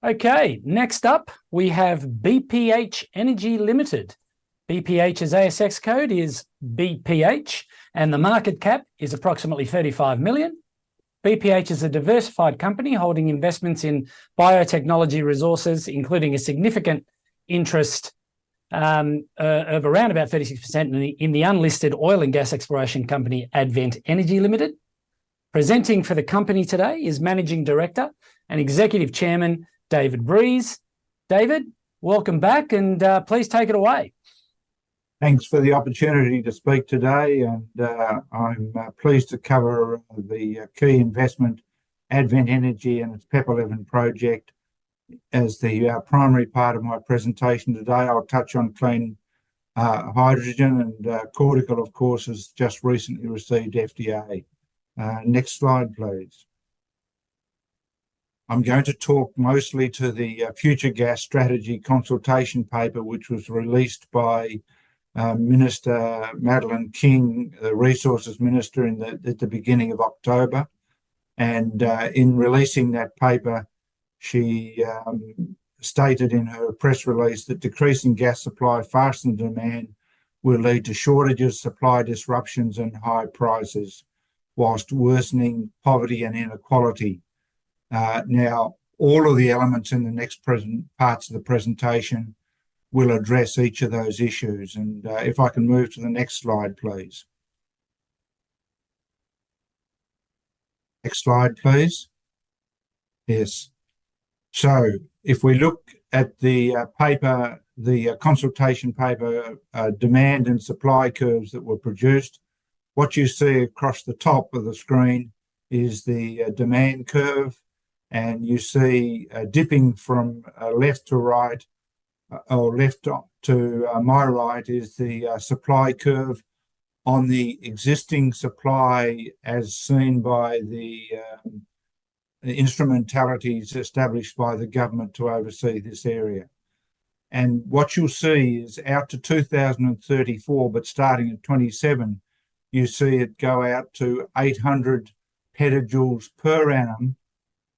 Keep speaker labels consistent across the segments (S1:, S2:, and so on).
S1: Okay, next up, we have BPH Energy Ltd. BPH's ASX code is BPH, and the market cap is approximately 35 million. BPH is a diversified company holding investments in biotechnology resources, including a significant interest of around about 36% in the unlisted oil and gas exploration company Advent Energy Ltd. Presenting for the company today is Managing Director and Executive Chairman David Breeze. David, welcome back, and please take it away.
S2: Thanks for the opportunity to speak today, and I'm pleased to cover the key investment, Advent Energy and its PEP11 project, as the primary part of my presentation today. I'll touch on clean hydrogen, and Cortical, of course, has just recently received FDA. Next slide, please. I'm going to talk mostly to the Future Gas Strategy consultation paper, which was released by Minister Madeleine King, the Resources Minister, at the beginning of October. And in releasing that paper, she stated in her press release that decreasing gas supply faster than demand will lead to shortages, supply disruptions, and high prices, whilst worsening poverty and inequality. Now, all of the elements in the next parts of the presentation will address each of those issues. And if I can move to the next slide, please. Next slide, please. Yes. So if we look at the paper, the consultation paper, demand and supply curves that were produced, what you see across the top of the screen is the demand curve, and you see dipping from left to right, or left to my right is the supply curve on the existing supply as seen by the instrumentalities established by the government to oversee this area. And what you'll see is out to 2034, but starting at 27, you see it go out to 800 petajoules per annum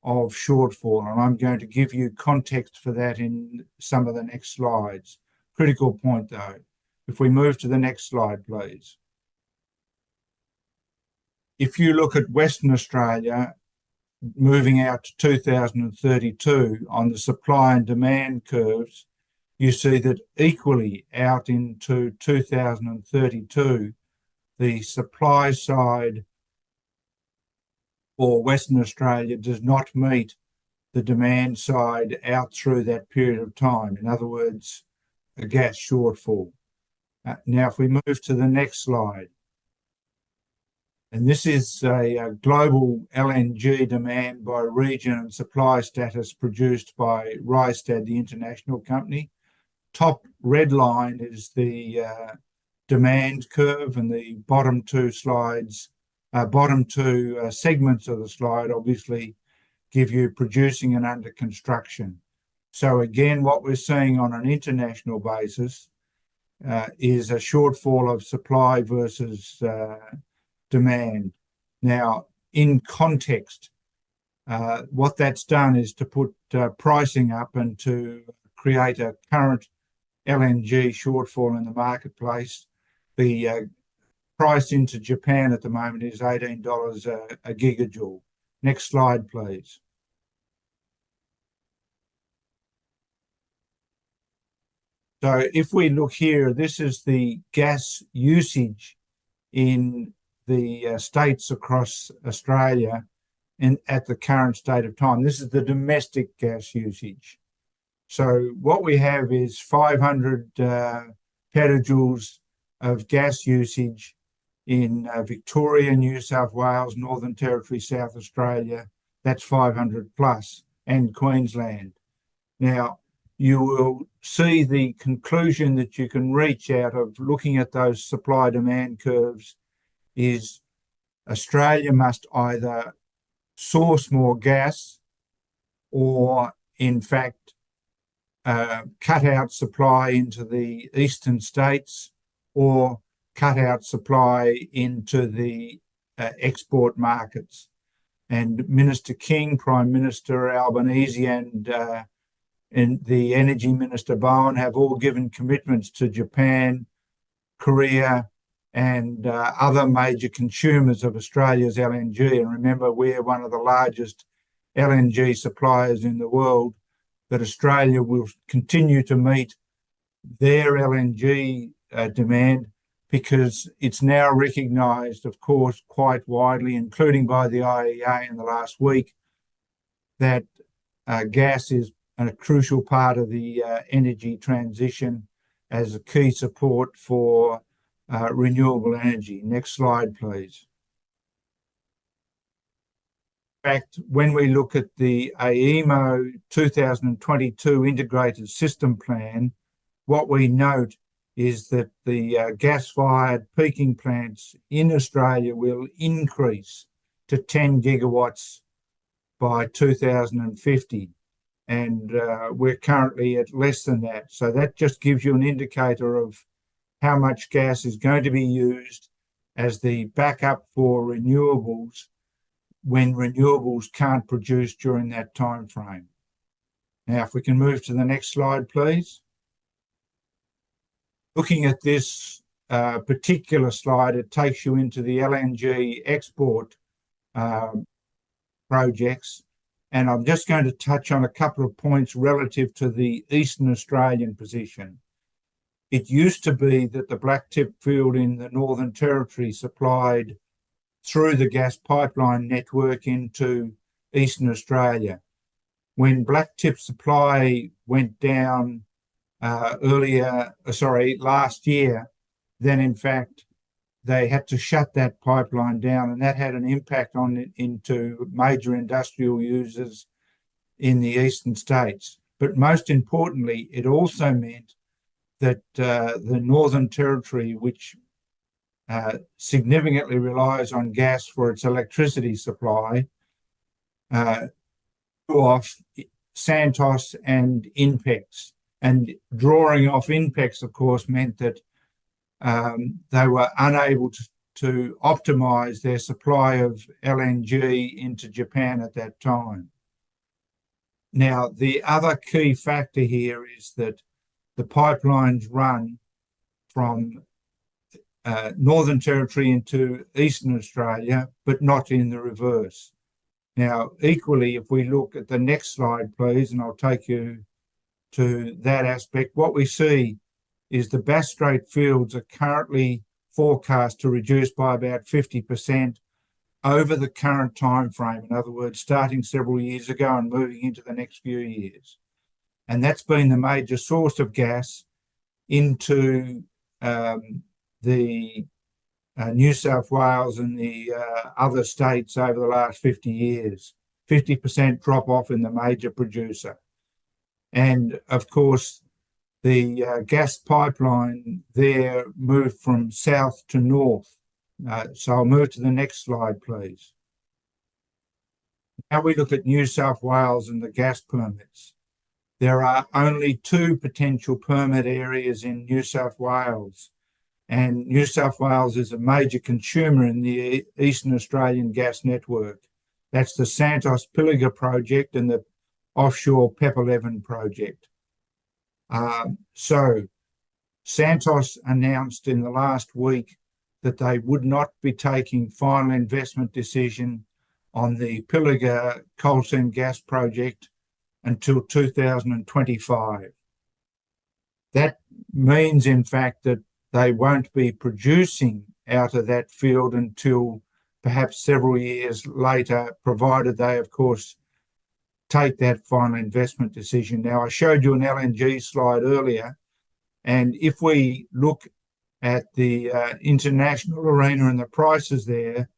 S2: of shortfall. And I'm going to give you context for that in some of the next slides. Critical point though. If we move to the next slide, please. If you look at Western Australia, moving out to 2032 on the supply and demand curves, you see that equally out into 2032, the supply side for Western Australia does not meet the demand side out through that period of time. In other words, a gas shortfall. Now, if we move to the next slide, and this is a global LNG demand by region and supply status produced by Rystad, the international company. Top red line is the demand curve, and the bottom two segments of the slide obviously give you producing and under construction. So again, what we're seeing on an international basis is a shortfall of supply versus demand. Now, in context, what that's done is to put pricing up and to create a current LNG shortfall in the marketplace. The price into Japan at the moment is $18 a gigajoule. Next slide, please. So if we look here, this is the gas usage in the states across Australia at the current state of time. This is the domestic gas usage. So what we have is 500 petajoules of gas usage in Victoria, New South Wales, Northern Territory, South Australia. That's 500 plus, and Queensland. Now, you will see the conclusion that you can reach out of looking at those supply-demand curves is Australia must either source more gas or, in fact, cut out supply into the eastern states or cut out supply into the export markets. and Minister King, Prime Minister Albanese, and the Energy Minister Bowen have all given commitments to Japan, Korea, and other major consumers of Australia's LNG. And remember, we're one of the largest LNG suppliers in the world, that Australia will continue to meet their LNG demand, because it's now recognised, of course, quite widely, including by the IEA in the last week, that gas is a crucial part of the energy transition as a key support for renewable energy. Next slide, please. In fact, when we look at the AEMO 2022 Integrated System Plan, what we note is that the gas-fired peaking plants in Australia will increase to 10 gigawatts by 2050. And we're currently at less than that. So that just gives you an indicator of how much gas is going to be used as the backup for renewables when renewables can't produce during that time frame. Now, if we can move to the next slide, please. Looking at this particular slide, it takes you into the LNG export projects. And I'm just going to touch on a couple of points relative to the Eastern Australian position. It used to be that the Blacktip field in the Northern Territory supplied through the gas pipeline network into Eastern Australia. When Blacktip supply went down last year, then in fact they had to shut that pipeline down, and that had an impact on it into major industrial users in the eastern states. But most importantly, it also meant that the Northern Territory, which significantly relies on gas for its electricity supply, off Santos and INPEX. And drawing off INPEX, of course, meant that they were unable to optimise their supply of LNG into Japan at that time. Now, the other key factor here is that the pipelines run from Northern Territory into Eastern Australia, but not in the reverse. Now, equally, if we look at the next slide, please, and I'll take you to that aspect, what we see is the Bass Strait fields are currently forecast to reduce by about 50% over the current time frame. In other words, starting several years ago and moving into the next few years. And that's been the major source of gas into the New South Wales and the other states over the last 50 years. 50% drop off in the major producer. And of course, the gas pipeline there moved from south to north. So I'll move to the next slide, please. Now we look at New South Wales and the gas permits. There are only 2 potential permit areas in New South Wales, and New South Wales is a major consumer in the Eastern Australian gas network. That's the Santos Pilliga project and the offshore Pepperleven project. So Santos announced in the last week that they would not be taking final investment decision on the Pilliga coal seam gas project until 2025. That means, in fact, that they won't be producing out of that field until perhaps several years later, provided they, of course, take that final investment decision. Now, I showed you an LNG slide earlier, and if we look at the international arena and the prices there,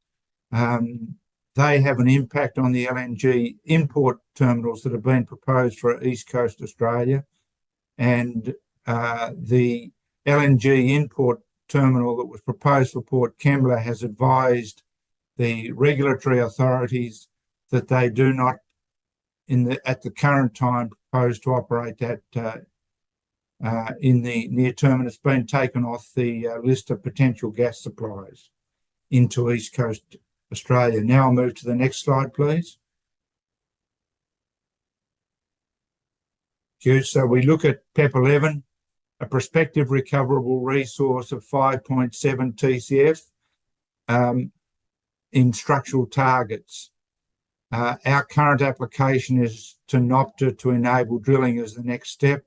S2: they have an impact on the LNG import terminals that have been proposed for East Coast Australia. And the LNG import terminal that was proposed for Port Kembla has advised the regulatory authorities that they do not, at the current time, propose to operate that in the near term, and it's been taken off the list of potential gas supplies into East Coast Australia. Now I'll move to the next slide, please. So we look at PEP11, a prospective recoverable resource of 5.7 TCF in structural targets. Our current application is to NOPTA to enable drilling as the next step.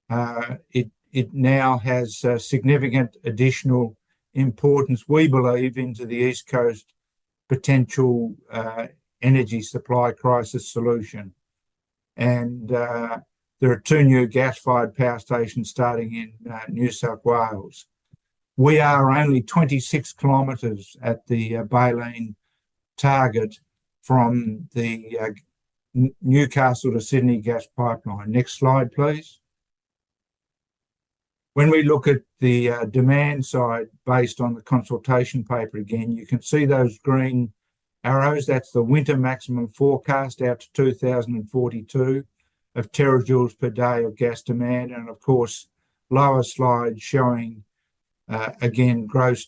S2: It now has significant additional importance, we believe, into the East Coast potential energy supply crisis solution. And there are 2 new gas-fired power stations starting in New South Wales. We are only 26 kilometres at the Baleen target from the Newcastle to Sydney gas pipeline. Next slide, please. When we look at the demand side based on the consultation paper again, you can see those green arrows. That's the winter maximum forecast out to 2042 of terajoules per day of gas demand. And of course, lower slide showing, again, gross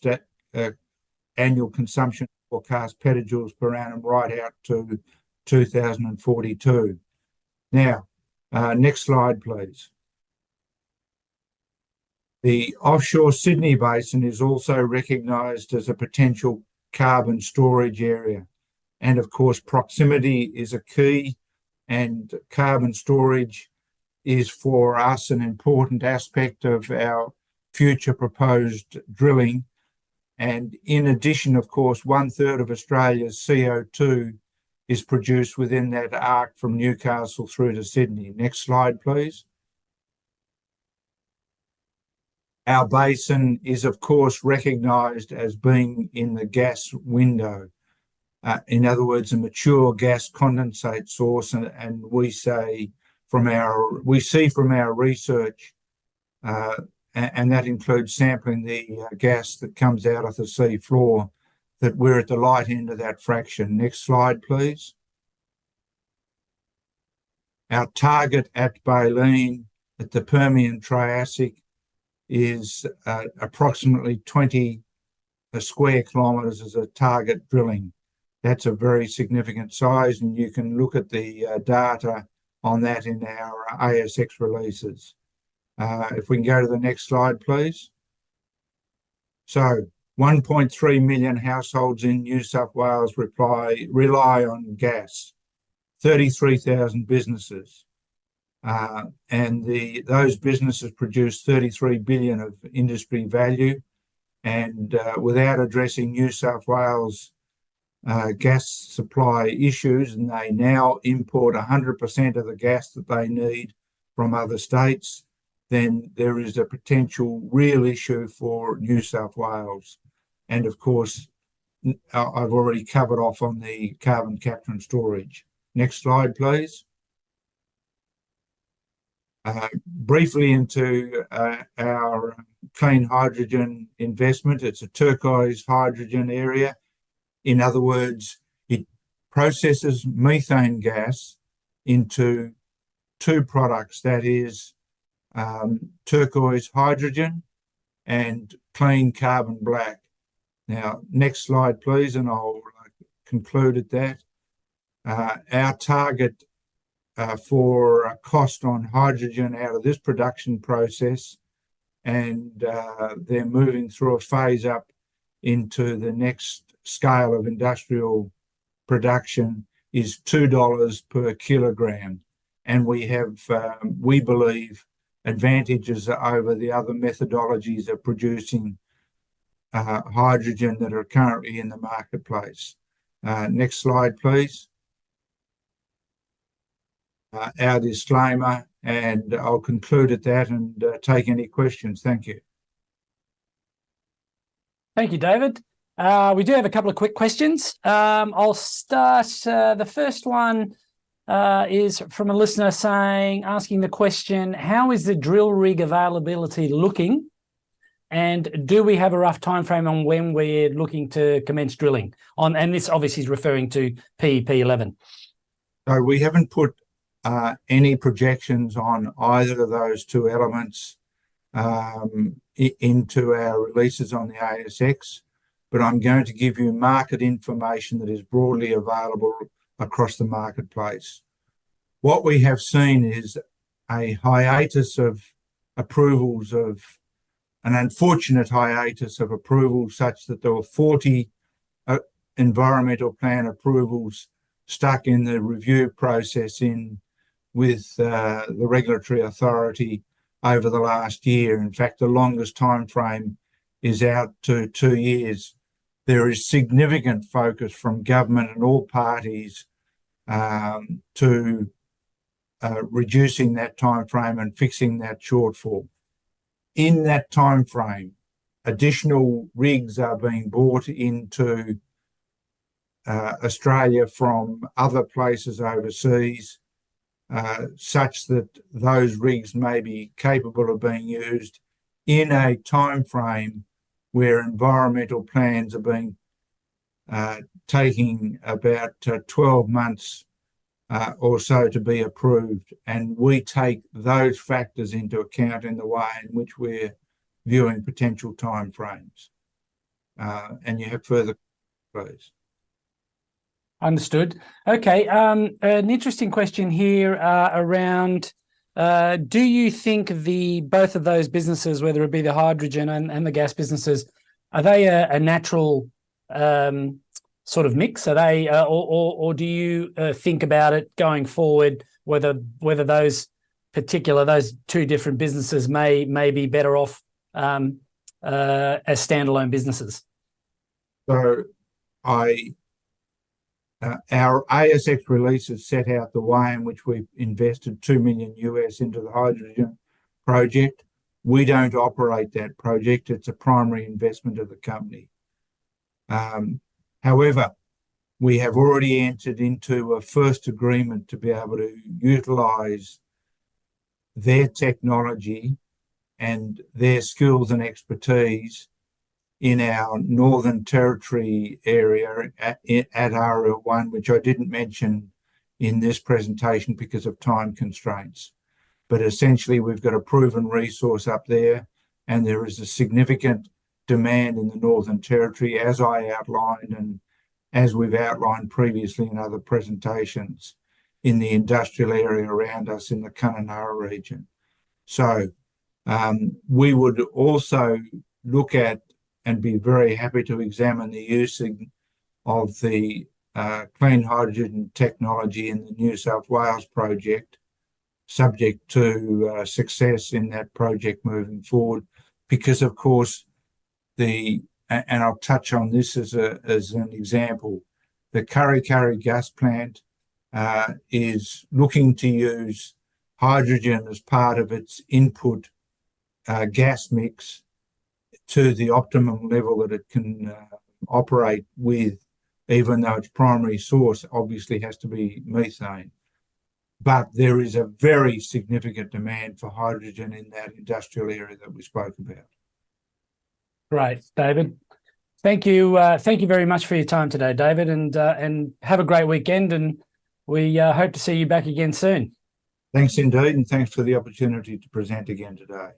S2: annual consumption forecast petajoules per annum right out to 2042. Now, next slide, please. The offshore Sydney Basin is also recognised as a potential carbon storage area. And of course, proximity is a key, and carbon storage is for us an important aspect of our future proposed drilling. And in addition, of course, 1/3 of Australia's CO2 is produced within that arc from Newcastle through to Sydney. Next slide, please. Our basin is, of course, recognised as being in the gas window. In other words, a mature gas condensate source, and we see from our research, and that includes sampling the gas that comes out of the sea floor, that we're at the light end of that fraction. Next slide, please. Our target at Baleen, at the Permian Triassic, is approximately 20 square kilometres as a target drilling. That's a very significant size, and you can look at the data on that in our ASX releases. If we can go to the next slide, please. So 1.3 million households in New South Wales rely on gas, 33,000 businesses. And those businesses produce 33 billion of industry value, and without addressing New South Wales gas supply issues, and they now import 100% of the gas that they need from other states, then there is a potential real issue for New South Wales. And of course, I've already covered off on the carbon capture and storage. Next slide, please. Briefly into our clean hydrogen investment. It's a turquoise hydrogen area. In other words, it processes methane gas into 2 products, that is turquoise hydrogen and clean carbon black. Now, next slide, please, and I'll conclude at that. Our target for cost on hydrogen out of this production process, and they're moving through a phase up into the next scale of industrial production, is $2 per kilogram. And we have, we believe, advantages over the other methodologies of producing hydrogen that are currently in the marketplace. Next slide, please. Our disclaimer, and I'll conclude at that and take any questions. Thank you.
S1: Thank you, David. We do have a couple of quick questions. I'll start. The first one is from a listener asking the question, how is the drill rig availability looking? And do we have a rough time frame on when we're looking to commence drilling? And this obviously is referring to PEP11.
S2: So we haven't put any projections on either of those 2 elements into our releases on the ASX. but I'm going to give you market information that is broadly available across the marketplace. What we have seen is a hiatus of approvals, of an unfortunate hiatus of approvals, such that there were 40 environmental plan approvals stuck in the review process with the regulatory authority over the last year. In fact, the longest time frame is out to 2 years. There is significant focus from government and all parties to reducing that time frame and fixing that shortfall. In that time frame, additional rigs are being brought into Australia from other places overseas, such that those rigs may be capable of being used in a time frame where environmental plans are being taking about 12 months or so to be approved. And we take those factors into account in the way in which we're viewing potential time frames. And you have further, please.
S1: Understood. Okay. An interesting question here around, do you think both of those businesses, whether it be the hydrogen and the gas businesses, are they a natural sort of mix? Are they, or do you think about it going forward, whether those two different businesses may be better off as standalone businesses?
S2: So our ASX releases set out the way in which we've invested $2 million into the hydrogen project. We don't operate that project. It's a primary investment of the company. However, we have already entered into a first agreement to be able to utilise their technology and their skills and expertise in our Northern Territory area at Area 1, which I didn't mention in this presentation because of time constraints. But essentially, we've got a proven resource up there, and there is a significant demand in the Northern Territory, as I outlined and as we've outlined previously in other presentations, in the industrial area around us in the Kununurra region. So we would also look at and be very happy to examine the use of the clean hydrogen technology in the New South Wales project, subject to success in that project moving forward, because of course and I'll touch on this as an example, the Kurri Kurri gas plant is looking to use hydrogen as part of its input gas mix to the optimum level that it can operate with, even though its primary source obviously has to be methane. But there is a very significant demand for hydrogen in that industrial area that we spoke about.
S1: Great, David. Thank you very much for your time today, David, and have a great weekend, and we hope to see you back again soon.
S2: Thanks indeed, and thanks for the opportunity to present again today.